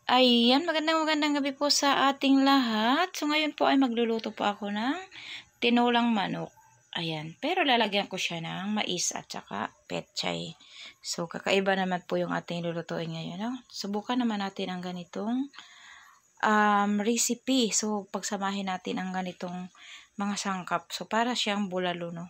Ayan, magandang gabi po sa ating lahat. So, ngayon po ay magluluto po ako ng tinulang manok. Ayan, pero lalagyan ko siya ng mais at saka petchay. So, kakaiba naman po yung ating lulutuin ngayon. No? Subukan naman natin ang ganitong recipe. So, pagsamahin natin ang ganitong mga sangkap. So, para siyang bulalo, no?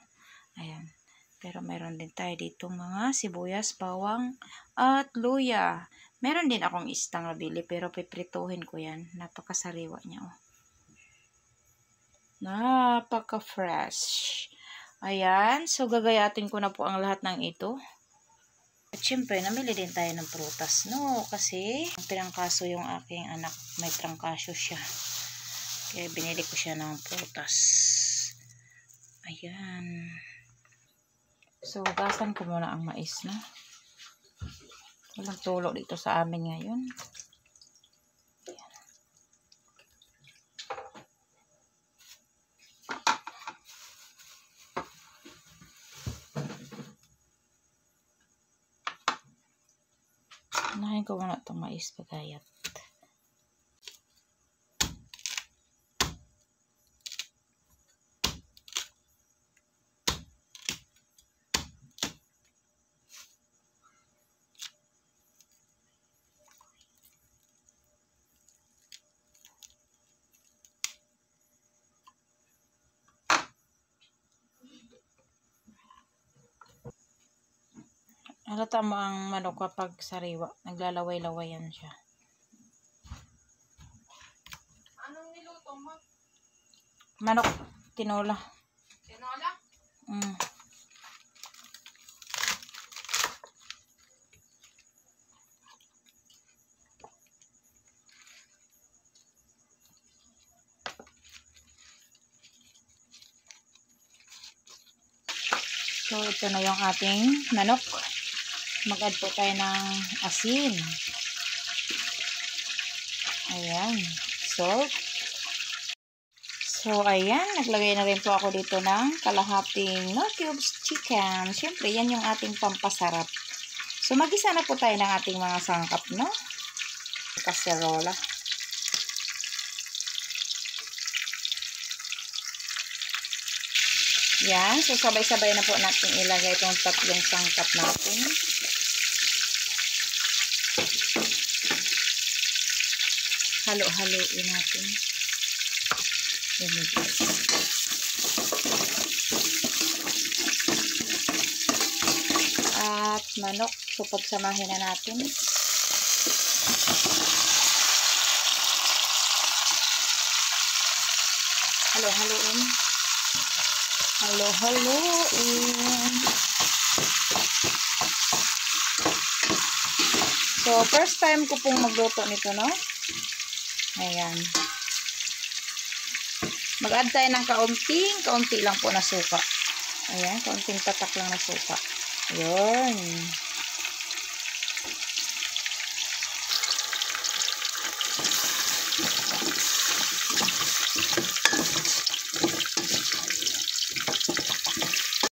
Ayan. Pero meron din tayo dito mga sibuyas, bawang, at luya. Meron din akong istang nabili pero piprituhin ko yan. Napakasariwa niya. Oh. Napaka-fresh. Ayan. So, gagayatin ko na po ang lahat ng ito. At syempre, namili din tayo ng prutas, no? Kasi, pinangkaso yung aking anak. May trangkaso siya. Kaya binili ko siya ng prutas. Ayan. So, gasan ko muna ang mais, no? Walang tulo dito sa amin ngayon. Ayan. Unahin ko muna itong mais pagayat. Halata mo ang manok kapag sariwa. Naglalaway-lawayan siya. Anong niluto mo? Manok, tinola. Tinola? Mm. So, ito na yung ating manok. Mag-add po tayo ng asin. Ayan. Salt. So, ayan. Naglagay na rin po ako dito ng kalahating no cubes chicken. Siyempre, yan yung ating pampasarap. So, mag-isa na po tayo ng ating mga sangkap, no? Kaserola. Yan. So, sabay-sabay na po natin ilagay itong tatlong sangkap natin. Halo-haloin natin. At manok. So, pagsamahin na natin. Halo-haloin. Halo-haloin. So, first time ko pong magluto nito, no? Ayan. Mag-add tayo ng kaunti lang po na suka. Ayan, kaunting tatak lang na suka. Ayan.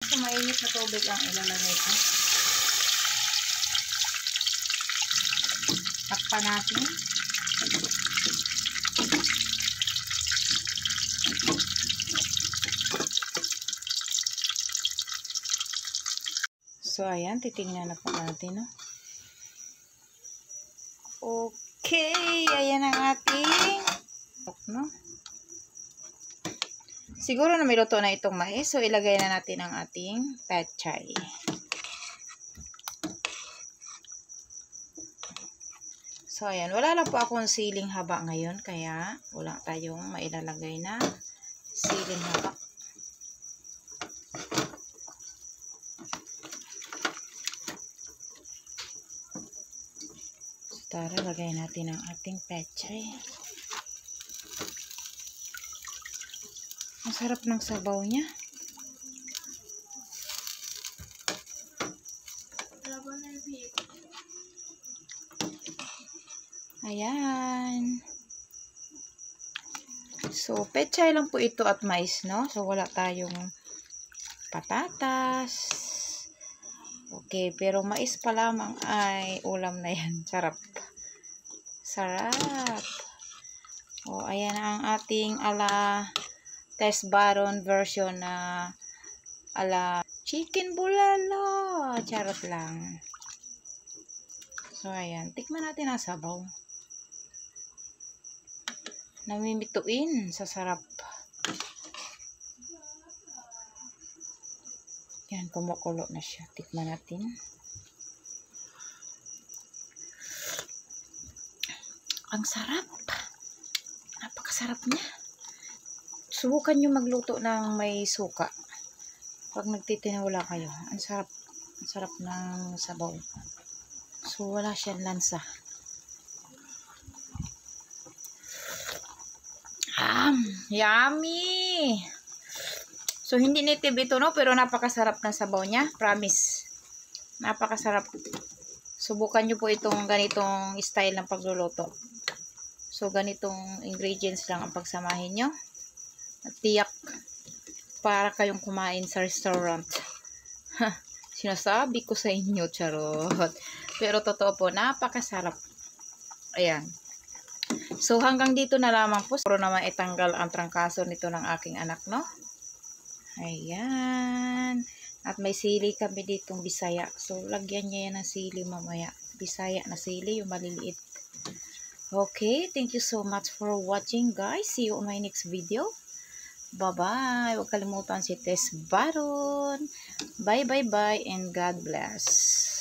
So, mainit na tubig ang ilalagay ko. Takpan natin. So, ayan. Titingnan na po natin, no? Okay. Ayan ang ating no? Siguro na may luto na itong mais. So, ilagay na natin ang ating petchay. So, ayan. Wala lang po akong siling haba ngayon. Kaya, wala tayong mailalagay na siling haba. So, tara, lagay natin ang ating petchay. Ang sarap ng sabaw niya. Ayan. So, petchay lang po ito at mais, no? So, wala tayong patatas. Okay, pero mais pa lamang ay ulam na yan. Sarap. Sarap. O, ayan ang ating ala Tess Baron version na ala chicken bulalo. Charot lang. So, ayan. Tikman natin ang sabaw. Namimituin sa sarap. Yan, kumukulo na siya. Tikman natin. Ang sarap. Napakasarap niya. Subukan nyo magluto ng may suka. Pag nagtitinola kayo. Ang sarap. Ang sarap ng sabaw. So, wala siyang lansa. Yummy! So, hindi native ito, no? Pero napakasarap ng sabaw niya. Promise. Napakasarap. Subukan nyo po itong ganitong style ng pagluluto. So, ganitong ingredients lang ang pagsamahin nyo. At tiyak para kayong kumain sa restaurant. Sinasabi ko sa inyo, charot. Pero totoo po, napakasarap. Ayan. So, hanggang dito na lamang po. Pero naman itanggal ang trangkaso nito ng aking anak, no? Ayan. At may sili kami ditong Bisaya. So, lagyan niya yan ng sili mamaya. Bisaya na sili, yung maliliit. Okay, thank you so much for watching, guys. See you on my next video. Bye-bye. Huwag kalimutan si Tess Baron. Bye, and God bless.